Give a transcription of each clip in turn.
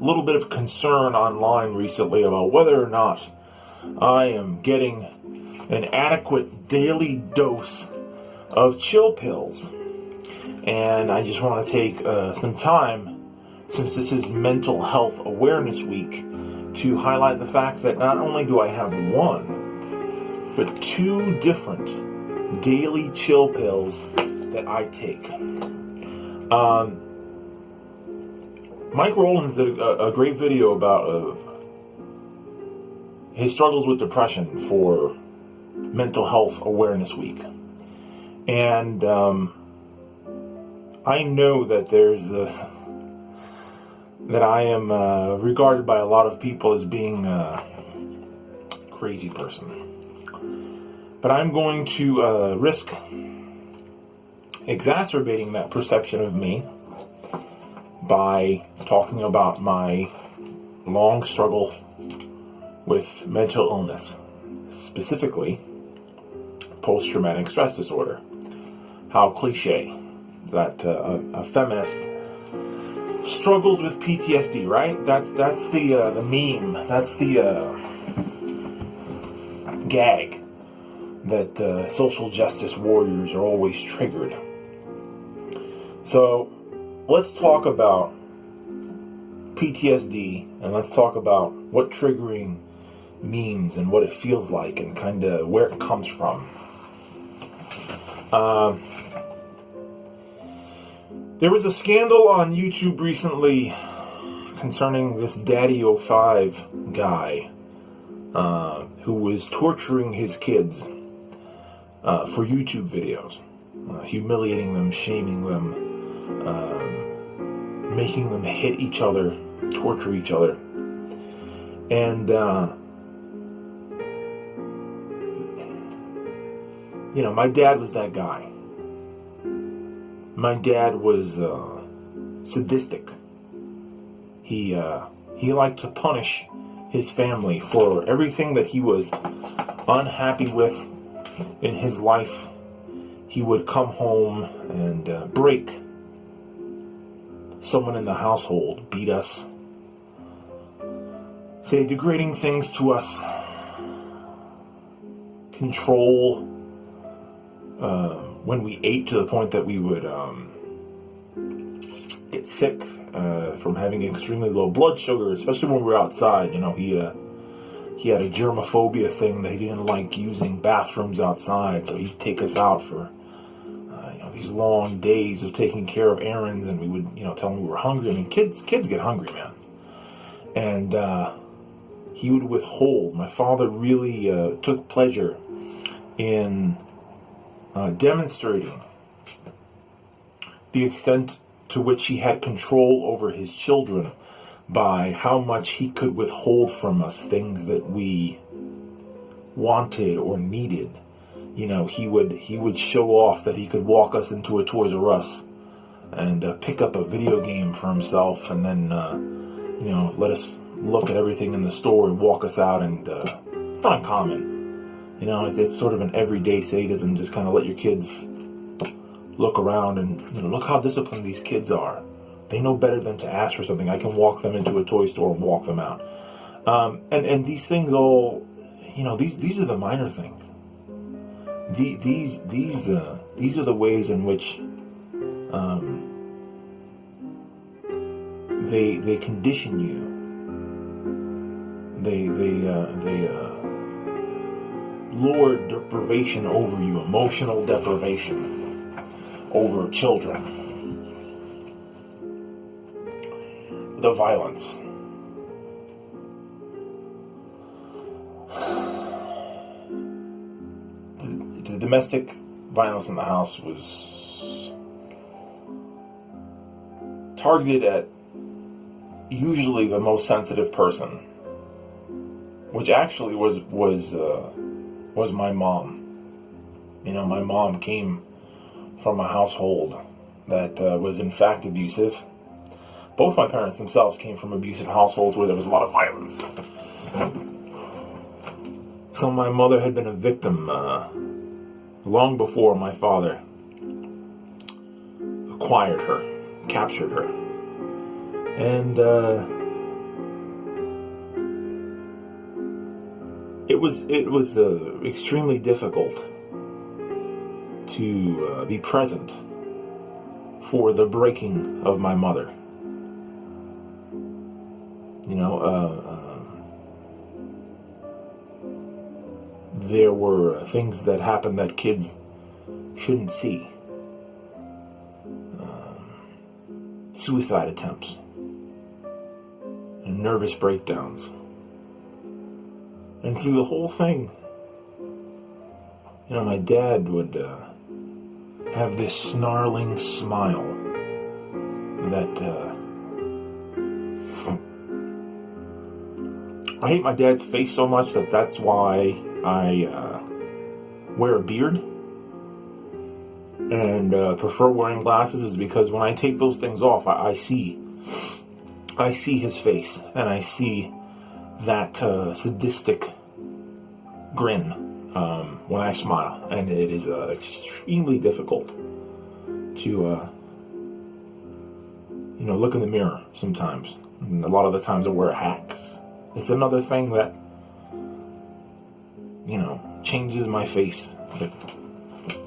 little bit of concern online recently about whether or not I am getting an adequate daily dose of chill pills. And I just want to take some time, since this is Mental Health Awareness Week, to highlight the fact that not only do I have one, but two different daily chill pills that I take. Mike Rowlands did a great video about his struggles with depression for Mental Health Awareness Week. And I know that that I am regarded by a lot of people as being a crazy person. But I'm going to risk exacerbating that perception of me by talking about my long struggle with mental illness, specifically post-traumatic stress disorder. How cliche that a feminist struggles with PTSD, right? That's the meme. That's the gag that social justice warriors are always triggered. So let's talk about PTSD, and let's talk about what triggering means and what it feels like and kind of where it comes from. There was a scandal on YouTube recently concerning this Daddy05 guy who was torturing his kids for YouTube videos, humiliating them, shaming them, making them hit each other, torture each other. And my dad was that guy. My dad was sadistic. He liked to punish his family for everything that he was unhappy with in his life. He would come home and break someone in the household, beat us, say degrading things to us, control when we ate, to the point that we would get sick from having extremely low blood sugar, especially when we were outside. He had a germophobia thing that he didn't like using bathrooms outside, so he'd take us out for these long days of taking care of errands, and we would tell him we were hungry. I mean, kids get hungry, man. And he would withhold. My father really took pleasure in demonstrating the extent to which he had control over his children by how much he could withhold from us things that we wanted or needed. He would show off that he could walk us into a Toys R Us and pick up a video game for himself, and then let us look at everything in the store and walk us out. And it's not uncommon. It's sort of an everyday sadism. Just kind of let your kids look around and, look how disciplined these kids are. They know better than to ask for something. I can walk them into a toy store and walk them out. And these things all, these are the minor things. These are the ways in which they condition you. They lord deprivation over you, emotional deprivation over children. The violence. The domestic violence in the house was targeted at usually the most sensitive person, which actually was my mom. My mom came from a household that was in fact abusive. Both my parents themselves came from abusive households where there was a lot of violence. So my mother had been a victim long before my father acquired her, captured her. And it was extremely difficult to be present for the breaking of my mother. There were things that happened that kids shouldn't see. Suicide attempts and nervous breakdowns. And through the whole thing, my dad would have this snarling smile that I hate my dad's face so much that's why I wear a beard and prefer wearing glasses, is because when I take those things off, I see his face, and I see that sadistic grin when I smile, and it is extremely difficult to look in the mirror sometimes. And a lot of the times I wear a hat, 'cause it's another thing that changes my face. It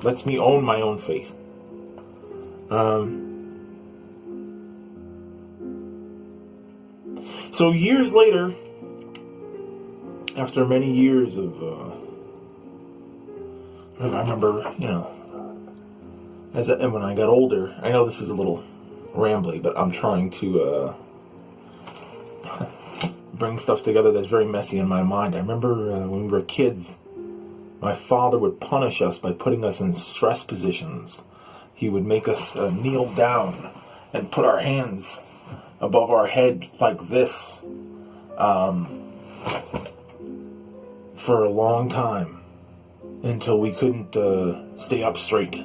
lets me own my own face. So years later, after many years of, I remember, when I got older, I know this is a little rambly, but I'm trying to bring stuff together that's very messy in my mind. I remember when we were kids, my father would punish us by putting us in stress positions. He would make us kneel down and put our hands above our head like this for a long time until we couldn't stay up straight.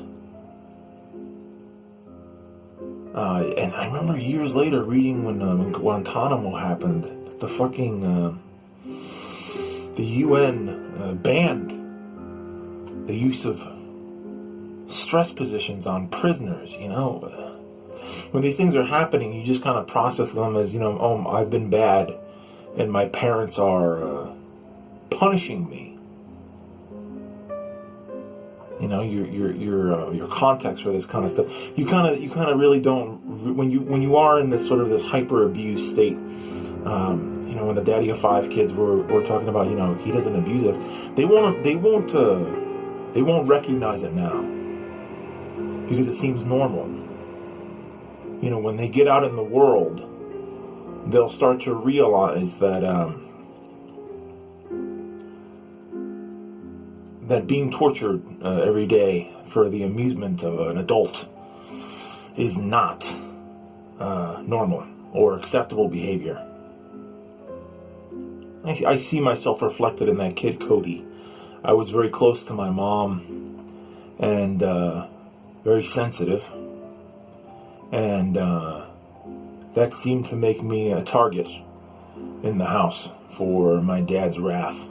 And I remember years later reading when Guantanamo happened, the fucking the UN banned the use of stress positions on prisoners. When these things are happening, you just kind of process them as, oh, I've been bad and my parents are punishing me. Your context for this kind of stuff. You kind of really don't, when you are in this sort of this hyper abuse state. When the daddy of 5 kids were talking about, he doesn't abuse us. They won't recognize it now because it seems normal. When they get out in the world, they'll start to realize that that being tortured every day for the amusement of an adult is not normal or acceptable behavior. I see myself reflected in that kid, Cody. I was very close to my mom and very sensitive. And that seemed to make me a target in the house for my dad's wrath.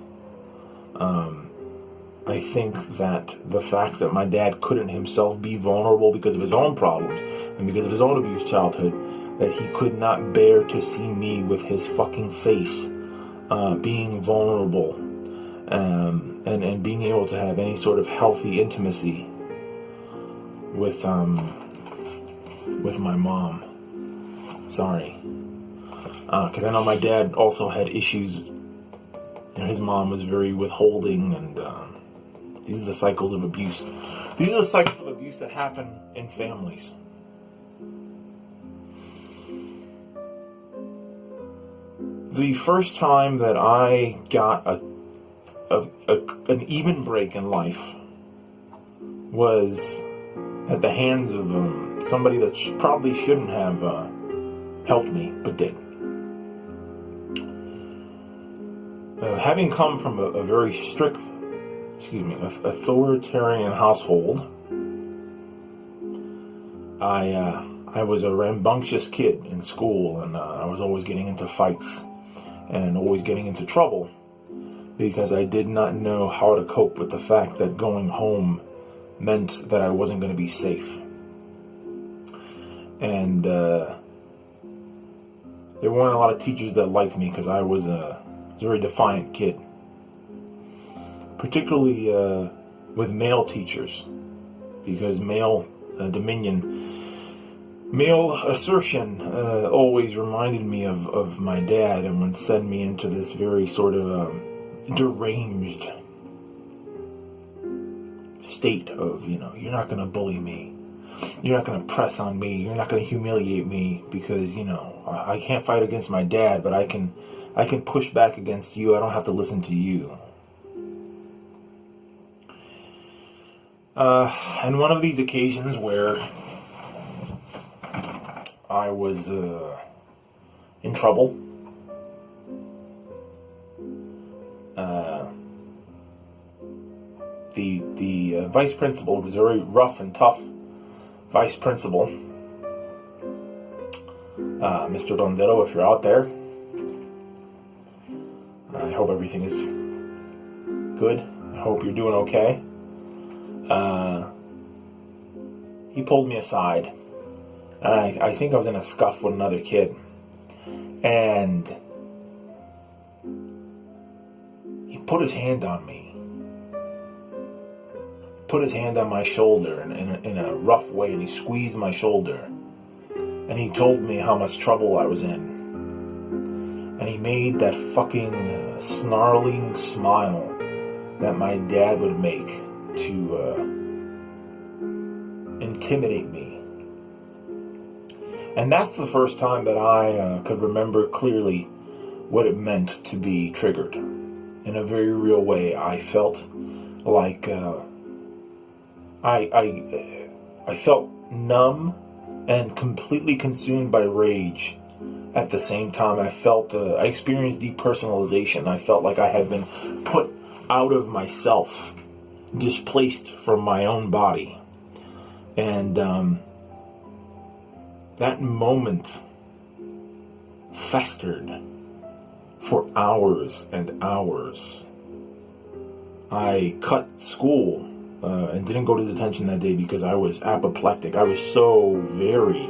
I think that the fact that my dad couldn't himself be vulnerable because of his own problems and because of his own abused childhood, that he could not bear to see me with his fucking face being vulnerable and being able to have any sort of healthy intimacy with my mom. Sorry. Because I know my dad also had issues. His mom was very withholding, and these are the cycles of abuse. These are the cycles of abuse that happen in families. The first time that I got an even break in life was at the hands of somebody that probably shouldn't have helped me, but did. Having come from a very strict, authoritarian household, I was a rambunctious kid in school, and I was always getting into fights and always getting into trouble because I did not know how to cope with the fact that going home meant that I wasn't going to be safe. And there weren't a lot of teachers that liked me because I was a very defiant kid. particularly with male teachers, because male assertion always reminded me of my dad, and would send me into this very sort of deranged state of, you're not going to bully me. You're not going to press on me. You're not going to humiliate me, because, I can't fight against my dad, but I can push back against you. I don't have to listen to you. And one of these occasions where I was in trouble, the vice principal was a very rough and tough vice principal. Mr. Dondero, if you're out there, I hope everything is good. I hope you're doing okay. He pulled me aside, and I think I was in a scuff with another kid, and he put his hand on me, put his hand on my shoulder in a rough way, and he squeezed my shoulder, and he told me how much trouble I was in, and he made that fucking snarling smile that my dad would make to intimidate me. And that's the first time that I could remember clearly what it meant to be triggered. In a very real way, I felt like I felt numb and completely consumed by rage. At the same time, I experienced depersonalization. I felt like I had been put out of myself, displaced from my own body. And that moment festered for hours and hours. I cut school and didn't go to detention that day because I was apoplectic. I was so very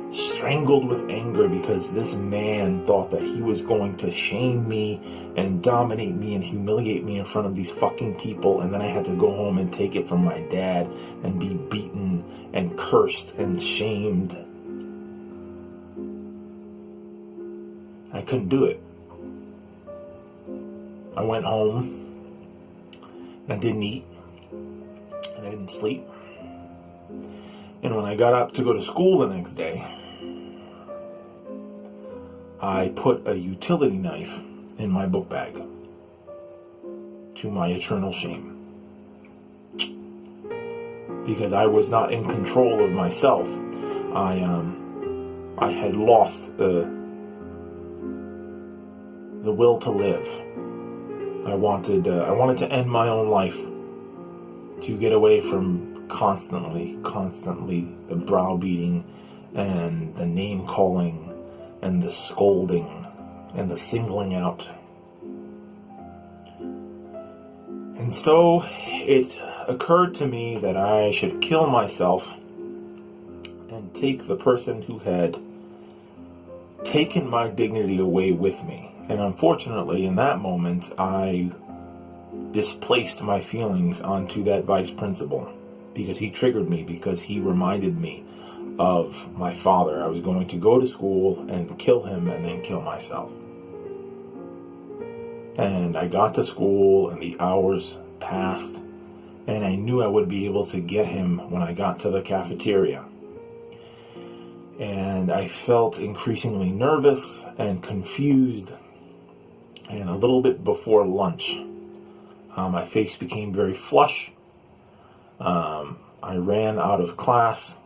strangled with anger because this man thought that he was going to shame me and dominate me and humiliate me in front of these fucking people, and then I had to go home and take it from my dad and be beaten and cursed and shamed. I couldn't do it. I went home and I didn't eat and I didn't sleep. And when I got up to go to school the next day, I put a utility knife in my book bag, to my eternal shame. Because I was not in control of myself. I had lost the will to live. I wanted to end my own life, to get away from constantly the browbeating and the name calling and the scolding and the singling out. And so it occurred to me that I should kill myself and take the person who had taken my dignity away with me. And unfortunately, in that moment, I displaced my feelings onto that vice principal, because he triggered me, because he reminded me of my father. I was going to go to school and kill him and then kill myself. And I got to school and the hours passed, and I knew I would be able to get him when I got to the cafeteria. And I felt increasingly nervous and confused. And a little bit before lunch, my face became very flush. I ran out of class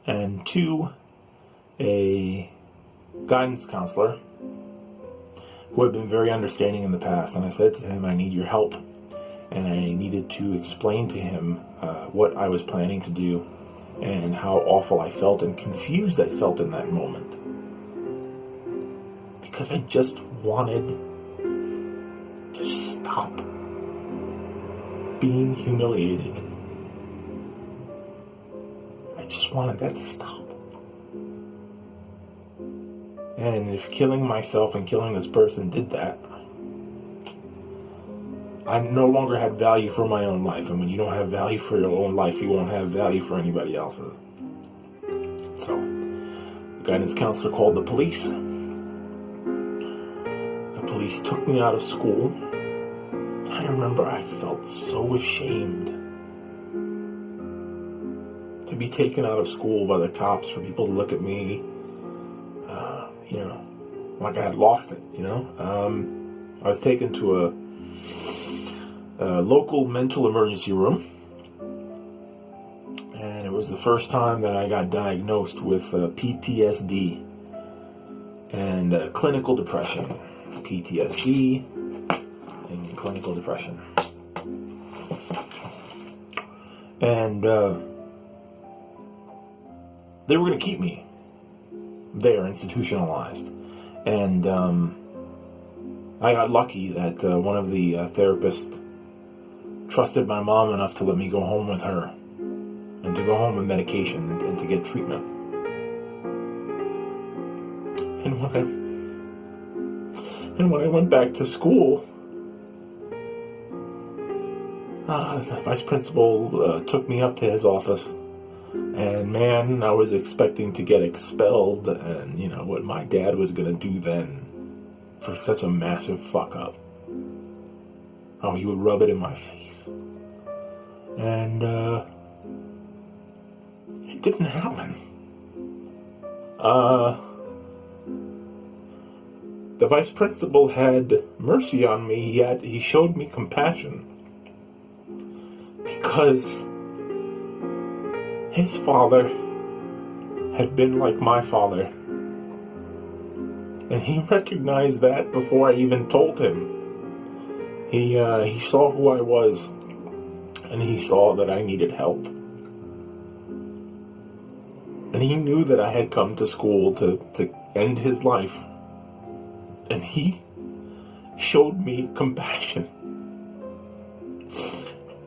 and to a guidance counselor who had been very understanding in the past. And I said to him, I need your help. And I needed to explain to him what I was planning to do and how awful I felt and confused I felt in that moment. Because I just wanted to stop being humiliated. I just wanted that to stop. And if killing myself and killing this person did that, I no longer had value for my own life. And when you don't have value for your own life, you won't have value for anybody else's. So, the guidance counselor called the police. The police took me out of school. I remember I felt so ashamed to be taken out of school by the cops, for people to look at me, like I had lost it, I was taken to a local mental emergency room, and it was the first time that I got diagnosed with PTSD and clinical depression. PTSD and clinical depression. And they were going to keep me there, institutionalized. And I got lucky that one of the therapists trusted my mom enough to let me go home with her, and to go home with medication and to get treatment. And when I went back to school, the vice principal took me up to his office. And man, I was expecting to get expelled, and what my dad was going to do then for such a massive fuck up. Oh, he would rub it in my face. And it didn't happen. The vice principal had mercy on me. He showed me compassion, because his father had been like my father, and he recognized that before I even told him. He saw who I was, and he saw that I needed help, and he knew that I had come to school to end his life, and he showed me compassion,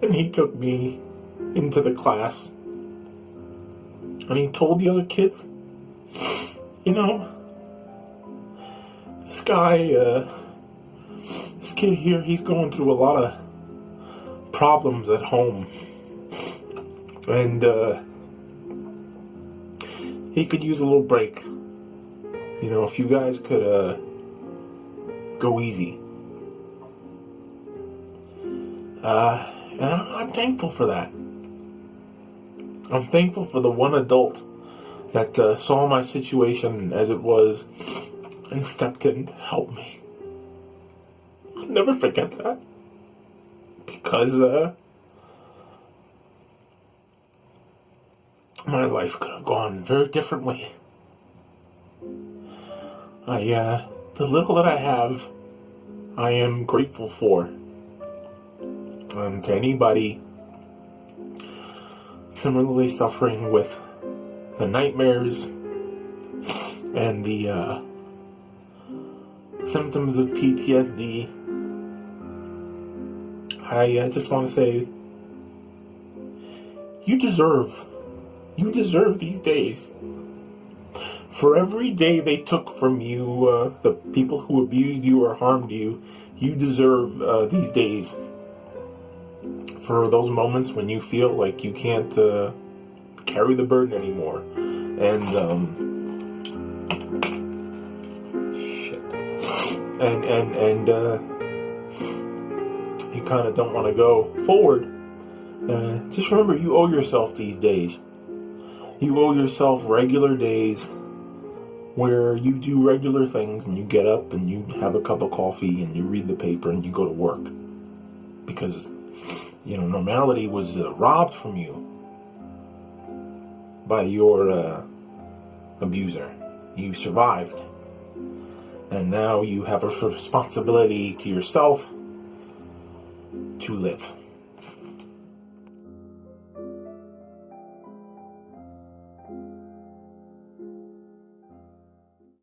and he took me into the class. And he told the other kids, this kid here, he's going through a lot of problems at home. And he could use a little break. If you guys could go easy. And I'm thankful for that. I'm thankful for the one adult that saw my situation as it was and stepped in to help me. I'll never forget that. Because my life could have gone very differently. The little that I have, I am grateful for. And to anybody similarly suffering with the nightmares and the symptoms of PTSD, I just want to say, you deserve these days. For every day they took from you, the people who abused you or harmed you, you deserve these days. For those moments when you feel like you can't carry the burden anymore, and you kind of don't want to go forward. Just remember, you owe yourself these days. You owe yourself regular days where you do regular things, and you get up and you have a cup of coffee and you read the paper and you go to work, because normality was robbed from you by your abuser. You survived. And now you have a responsibility to yourself to live.